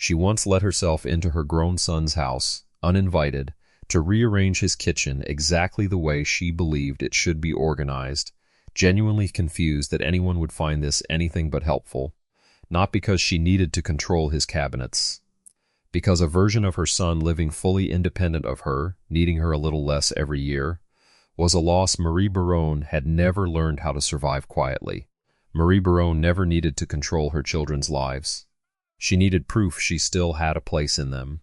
She once let herself into her grown son's house, uninvited, to rearrange his kitchen exactly the way she believed it should be organized, genuinely confused that anyone would find this anything but helpful, not because she needed to control his cabinets. Because a version of her son living fully independent of her, needing her a little less every year, was a loss Marie Barone had never learned how to survive quietly. Marie Barone never needed to control her children's lives. She needed proof she still had a place in them.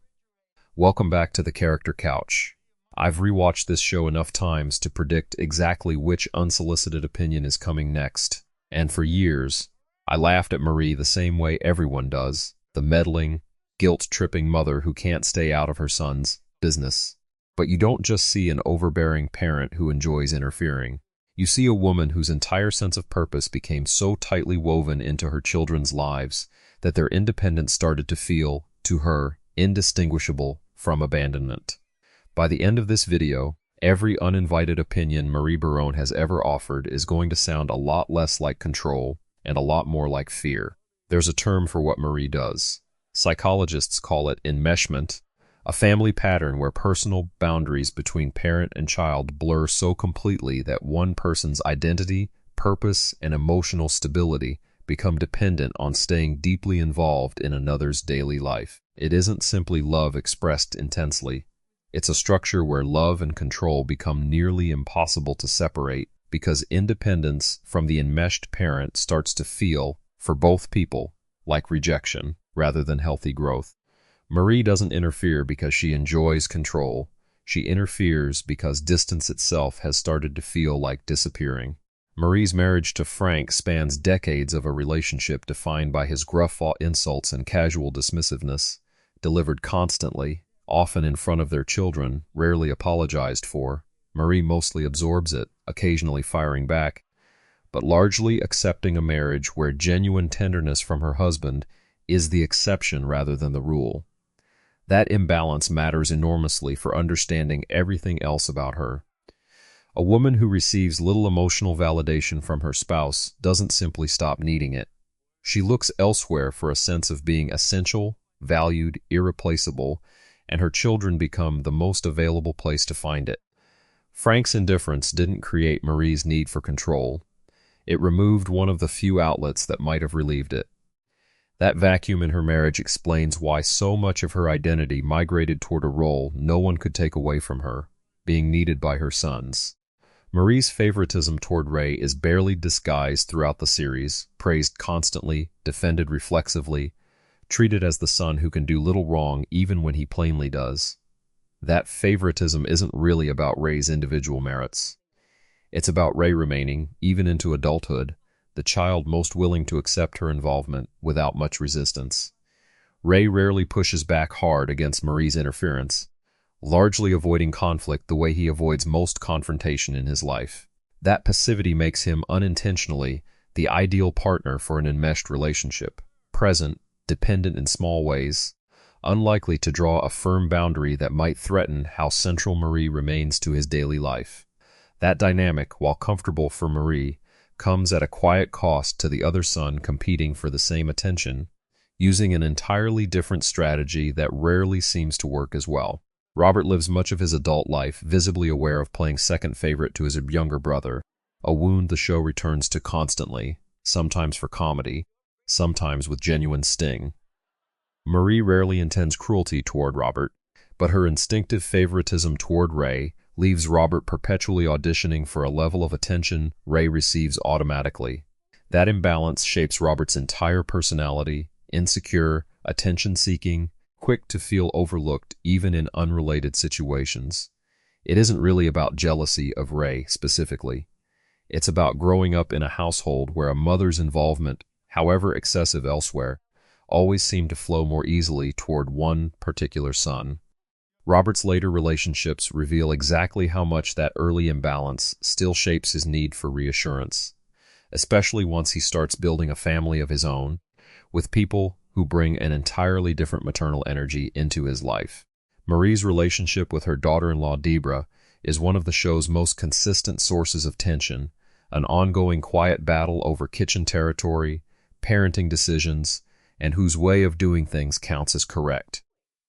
Welcome back to the Character Couch. I've rewatched this show enough times to predict exactly which unsolicited opinion is coming next, and for years, I laughed at Marie the same way everyone does, the meddling, guilt-tripping mother who can't stay out of her son's business. But you don't just see an overbearing parent who enjoys interfering. You see a woman whose entire sense of purpose became so tightly woven into her children's lives that their independence started to feel, to her, indistinguishable from abandonment. By the end of this video, every uninvited opinion Marie Barone has ever offered is going to sound a lot less like control and a lot more like fear. There's a term for what Marie does. Psychologists call it enmeshment, a family pattern where personal boundaries between parent and child blur so completely that one person's identity, purpose, and emotional stability become dependent on staying deeply involved in another's daily life. It isn't simply love expressed intensely. It's a structure where love and control become nearly impossible to separate because independence from the enmeshed parent starts to feel, for both people, like rejection rather than healthy growth. Marie doesn't interfere because she enjoys control. She interferes because distance itself has started to feel like disappearing. Marie's marriage to Frank spans decades of a relationship defined by his gruff insults and casual dismissiveness, delivered constantly, often in front of their children, rarely apologized for. Marie mostly absorbs it, occasionally firing back, but largely accepting a marriage where genuine tenderness from her husband is the exception rather than the rule. That imbalance matters enormously for understanding everything else about her. A woman who receives little emotional validation from her spouse doesn't simply stop needing it. She looks elsewhere for a sense of being essential, valued, irreplaceable, and her children become the most available place to find it. Frank's indifference didn't create Marie's need for control. It removed one of the few outlets that might have relieved it. That vacuum in her marriage explains why so much of her identity migrated toward a role no one could take away from her, being needed by her sons. Marie's favoritism toward Ray is barely disguised throughout the series, praised constantly, defended reflexively, treated as the son who can do little wrong even when he plainly does. That favoritism isn't really about Ray's individual merits. It's about Ray remaining, even into adulthood, the child most willing to accept her involvement without much resistance. Ray rarely pushes back hard against Marie's interference, largely avoiding conflict the way he avoids most confrontation in his life. That passivity makes him unintentionally the ideal partner for an enmeshed relationship, present, dependent in small ways, unlikely to draw a firm boundary that might threaten how central Marie remains to his daily life. That dynamic, while comfortable for Marie, comes at a quiet cost to the other son competing for the same attention, using an entirely different strategy that rarely seems to work as well. Robert lives much of his adult life visibly aware of playing second favorite to his younger brother, a wound the show returns to constantly, sometimes for comedy, sometimes with genuine sting. Marie rarely intends cruelty toward Robert, but her instinctive favoritism toward Ray leaves Robert perpetually auditioning for a level of attention Ray receives automatically. That imbalance shapes Robert's entire personality, insecure, attention-seeking, quick to feel overlooked even in unrelated situations. It isn't really about jealousy of Ray specifically. It's about growing up in a household where a mother's involvement, however excessive elsewhere, always seemed to flow more easily toward one particular son. Robert's later relationships reveal exactly how much that early imbalance still shapes his need for reassurance, especially once he starts building a family of his own, with people who bring an entirely different maternal energy into his life. Marie's relationship with her daughter-in-law Debra is one of the show's most consistent sources of tension, an ongoing quiet battle over kitchen territory, parenting decisions, and whose way of doing things counts as correct.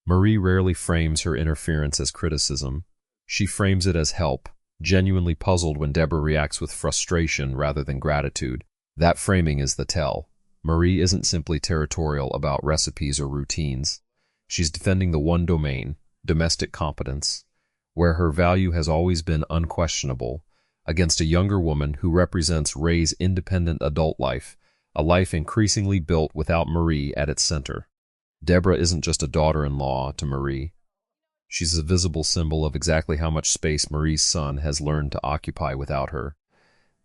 Marie rarely frames her interference as criticism. She frames it as help, genuinely puzzled when Deborah reacts with frustration rather than gratitude. That framing is the tell. Marie isn't simply territorial about recipes or routines. She's defending the one domain, domestic competence, where her value has always been unquestionable, against a younger woman who represents Ray's independent adult life, a life increasingly built without Marie at its center. Deborah isn't just a daughter-in-law to Marie. She's a visible symbol of exactly how much space Marie's son has learned to occupy without her.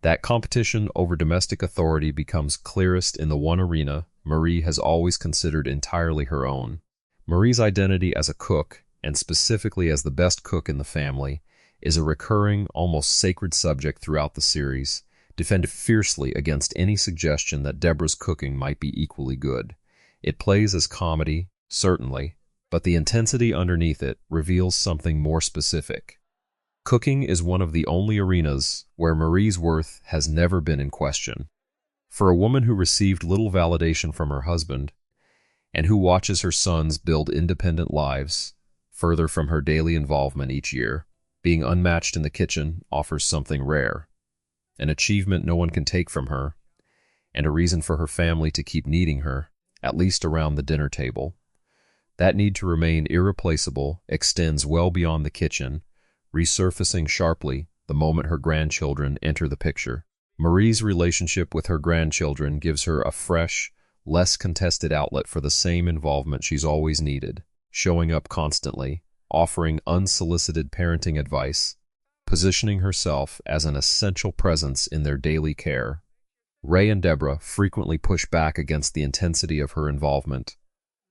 That competition over domestic authority becomes clearest in the one arena Marie has always considered entirely her own. Marie's identity as a cook, and specifically as the best cook in the family, is a recurring, almost sacred subject throughout the series, defended fiercely against any suggestion that Deborah's cooking might be equally good. It plays as comedy, certainly, but the intensity underneath it reveals something more specific. Cooking is one of the only arenas where Marie's worth has never been in question. For a woman who received little validation from her husband, and who watches her sons build independent lives, further from her daily involvement each year, being unmatched in the kitchen offers something rare, an achievement no one can take from her, and a reason for her family to keep needing her, at least around the dinner table. That need to remain irreplaceable extends well beyond the kitchen, resurfacing sharply the moment her grandchildren enter the picture. Marie's relationship with her grandchildren gives her a fresh, less contested outlet for the same involvement she's always needed, showing up constantly, offering unsolicited parenting advice, positioning herself as an essential presence in their daily care. Ray and Deborah frequently push back against the intensity of her involvement,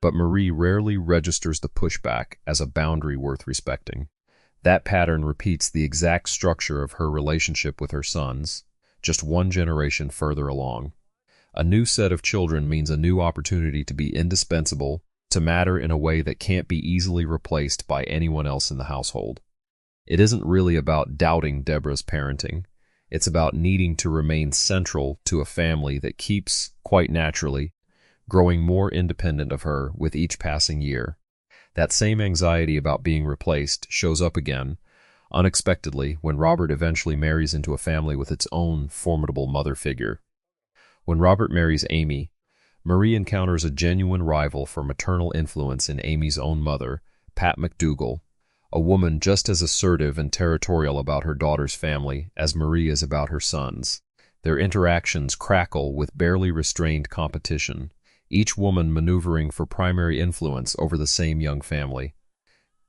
but Marie rarely registers the pushback as a boundary worth respecting. That pattern repeats the exact structure of her relationship with her sons, just one generation further along. A new set of children means a new opportunity to be indispensable, to matter in a way that can't be easily replaced by anyone else in the household. It isn't really about doubting Deborah's parenting. It's about needing to remain central to a family that keeps, quite naturally, growing more independent of her with each passing year. That same anxiety about being replaced shows up again, unexpectedly, when Robert eventually marries into a family with its own formidable mother figure. When Robert marries Amy, Marie encounters a genuine rival for maternal influence in Amy's own mother, Pat McDougal, a woman just as assertive and territorial about her daughter's family as Marie is about her son's. Their interactions crackle with barely restrained competition, each woman maneuvering for primary influence over the same young family.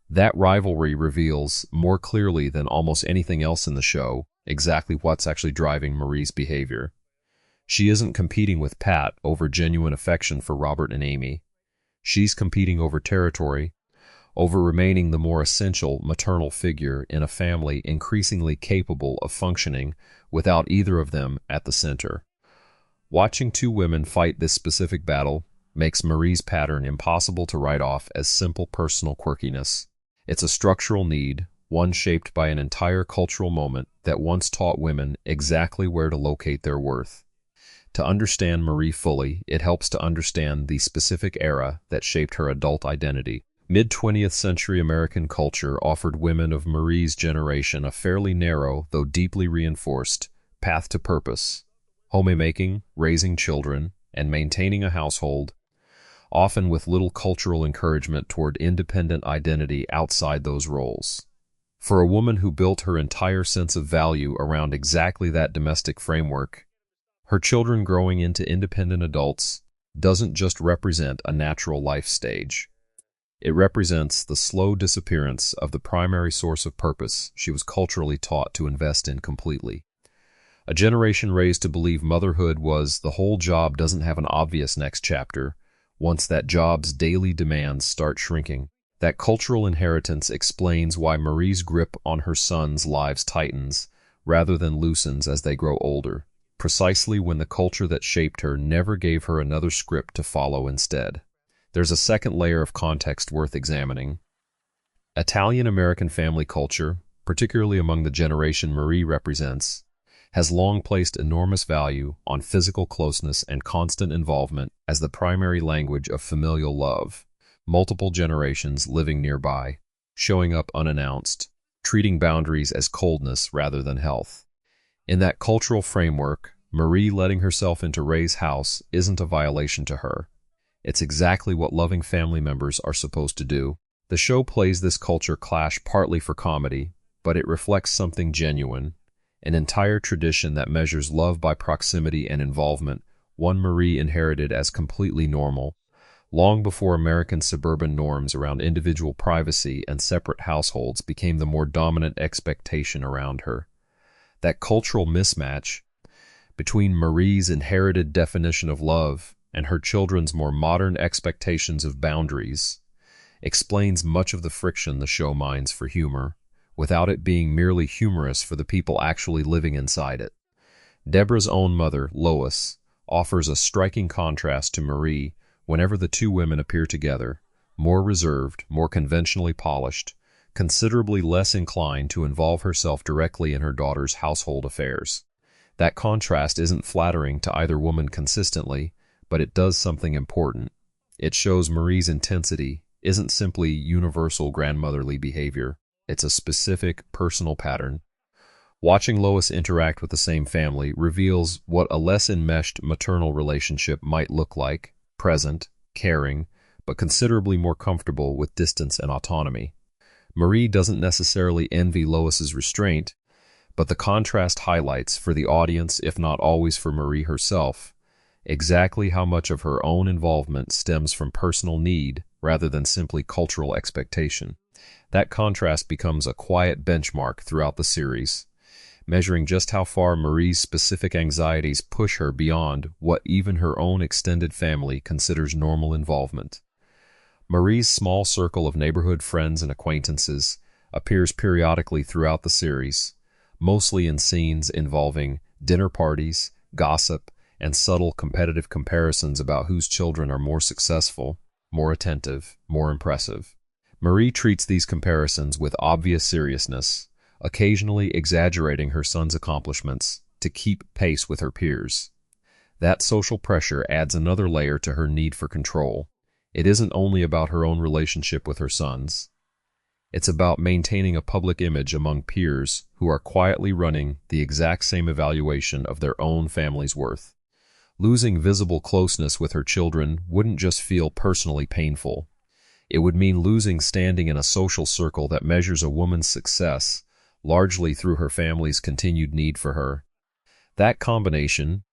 That rivalry reveals, more clearly than almost anything else in the show, exactly what's actually driving Marie's behavior. She isn't competing with Pat over genuine affection for Robert and Amy. She's competing over territory, over remaining the more essential maternal figure in a family increasingly capable of functioning without either of them at the center. Watching two women fight this specific battle makes Marie's pattern impossible to write off as simple personal quirkiness. It's a structural need, one shaped by an entire cultural moment that once taught women exactly where to locate their worth. To understand Marie fully, it helps to understand the specific era that shaped her adult identity. Mid-20th century American culture offered women of Marie's generation a fairly narrow, though deeply reinforced, path to purpose. Homemaking, raising children, and maintaining a household, often with little cultural encouragement toward independent identity outside those roles. For a woman who built her entire sense of value around exactly that domestic framework, her children growing into independent adults doesn't just represent a natural life stage. It represents the slow disappearance of the primary source of purpose she was culturally taught to invest in completely. A generation raised to believe motherhood was the whole job doesn't have an obvious next chapter, once that job's daily demands start shrinking. That cultural inheritance explains why Marie's grip on her sons' lives tightens, rather than loosens as they grow older, precisely when the culture that shaped her never gave her another script to follow instead. There's a second layer of context worth examining. Italian-American family culture, particularly among the generation Marie represents, has long placed enormous value on physical closeness and constant involvement as the primary language of familial love, multiple generations living nearby, showing up unannounced, treating boundaries as coldness rather than health. In that cultural framework, Marie letting herself into Ray's house isn't a violation to her. It's exactly what loving family members are supposed to do. The show plays this culture clash partly for comedy, but it reflects something genuine, an entire tradition that measures love by proximity and involvement, one Marie inherited as completely normal, long before American suburban norms around individual privacy and separate households became the more dominant expectation around her. That cultural mismatch between Marie's inherited definition of love and her children's more modern expectations of boundaries explains much of the friction the show mines for humor, without it being merely humorous for the people actually living inside it. Deborah's own mother, Lois, offers a striking contrast to Marie whenever the two women appear together, more reserved, more conventionally polished, considerably less inclined to involve herself directly in her daughter's household affairs. That contrast isn't flattering to either woman consistently, but it does something important. It shows Marie's intensity isn't simply universal grandmotherly behavior. It's a specific, personal pattern. Watching Lois interact with the same family reveals what a less enmeshed maternal relationship might look like: present, caring, but considerably more comfortable with distance and autonomy. Marie doesn't necessarily envy Lois's restraint, but the contrast highlights, for the audience, if not always for Marie herself, exactly how much of her own involvement stems from personal need rather than simply cultural expectation. That contrast becomes a quiet benchmark throughout the series, measuring just how far Marie's specific anxieties push her beyond what even her own extended family considers normal involvement. Marie's small circle of neighborhood friends and acquaintances appears periodically throughout the series, mostly in scenes involving dinner parties, gossip, and subtle competitive comparisons about whose children are more successful, more attentive, more impressive. Marie treats these comparisons with obvious seriousness, occasionally exaggerating her son's accomplishments to keep pace with her peers. That social pressure adds another layer to her need for control. It isn't only about her own relationship with her sons. It's about maintaining a public image among peers who are quietly running the exact same evaluation of their own family's worth. Losing visible closeness with her children wouldn't just feel personally painful. It would mean losing standing in a social circle that measures a woman's success largely through her family's continued need for her. That combination,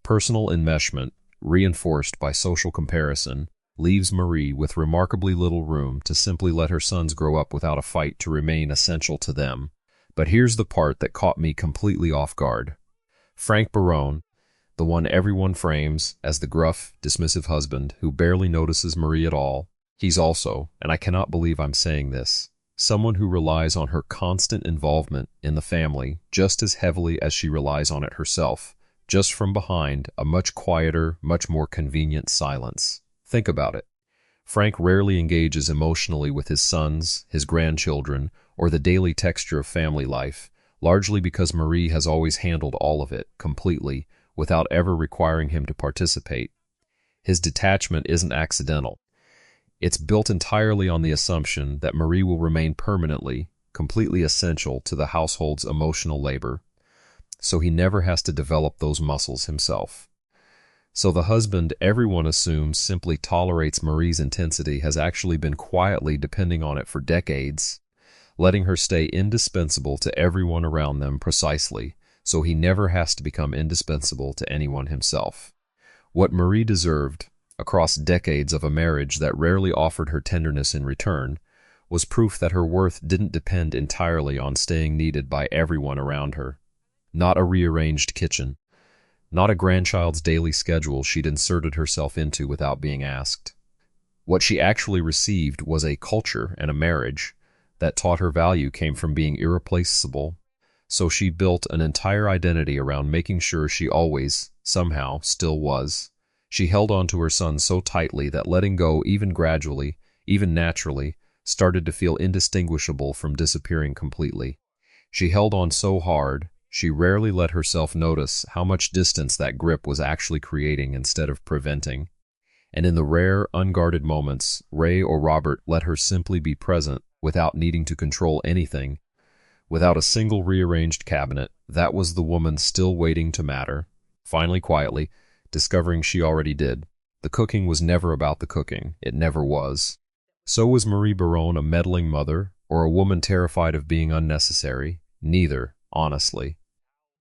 personal enmeshment reinforced by social comparison, leaves Marie with remarkably little room to simply let her sons grow up without a fight to remain essential to them. But here's the part that caught me completely off guard. Frank Barone, the one everyone frames as the gruff, dismissive husband who barely notices Marie at all, he's also, and I cannot believe I'm saying this, someone who relies on her constant involvement in the family just as heavily as she relies on it herself, just from behind a much quieter, much more convenient silence. Think about it. Frank rarely engages emotionally with his sons, his grandchildren, or the daily texture of family life, largely because Marie has always handled all of it, completely, without ever requiring him to participate. His detachment isn't accidental. It's built entirely on the assumption that Marie will remain permanently, completely essential to the household's emotional labor, so he never has to develop those muscles himself. So the husband everyone assumes simply tolerates Marie's intensity has actually been quietly depending on it for decades, letting her stay indispensable to everyone around them precisely, so he never has to become indispensable to anyone himself. What Marie deserved, across decades of a marriage that rarely offered her tenderness in return, was proof that her worth didn't depend entirely on staying needed by everyone around her. Not a rearranged kitchen. Not a grandchild's daily schedule she'd inserted herself into without being asked. What she actually received was a culture and a marriage that taught her value came from being irreplaceable, so she built an entire identity around making sure she always, somehow, still was. She held on to her son so tightly that letting go even gradually, even naturally, started to feel indistinguishable from disappearing completely. She held on so hard, She rarely let herself notice how much distance that grip was actually creating instead of preventing. And in the rare, unguarded moments, Ray or Robert let her simply be present without needing to control anything. Without a single rearranged cabinet, that was the woman still waiting to matter. Finally, quietly, discovering she already did. The cooking was never about the cooking. It never was. So was Marie Barone a meddling mother, or a woman terrified of being unnecessary? Neither, honestly.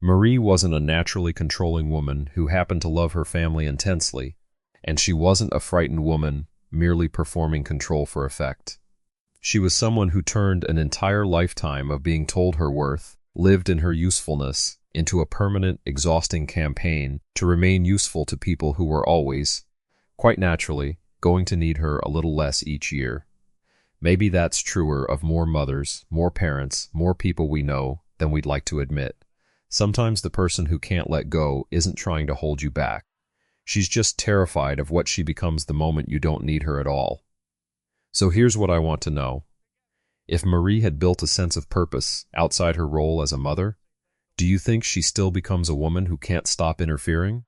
Marie wasn't a naturally controlling woman who happened to love her family intensely, and she wasn't a frightened woman merely performing control for effect. She was someone who turned an entire lifetime of being told her worth, lived in her usefulness, into a permanent, exhausting campaign to remain useful to people who were always, quite naturally, going to need her a little less each year. Maybe that's truer of more mothers, more parents, more people we know than we'd like to admit. Sometimes the person who can't let go isn't trying to hold you back. She's just terrified of what she becomes the moment you don't need her at all. So here's what I want to know. If Marie had built a sense of purpose outside her role as a mother, do you think she still becomes a woman who can't stop interfering?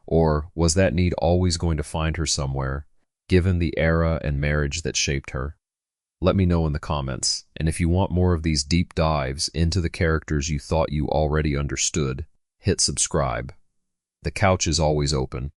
Or was that need always going to find her somewhere, given the era and marriage that shaped her? Let me know in the comments, and if you want more of these deep dives into the characters you thought you already understood, hit subscribe. The couch is always open.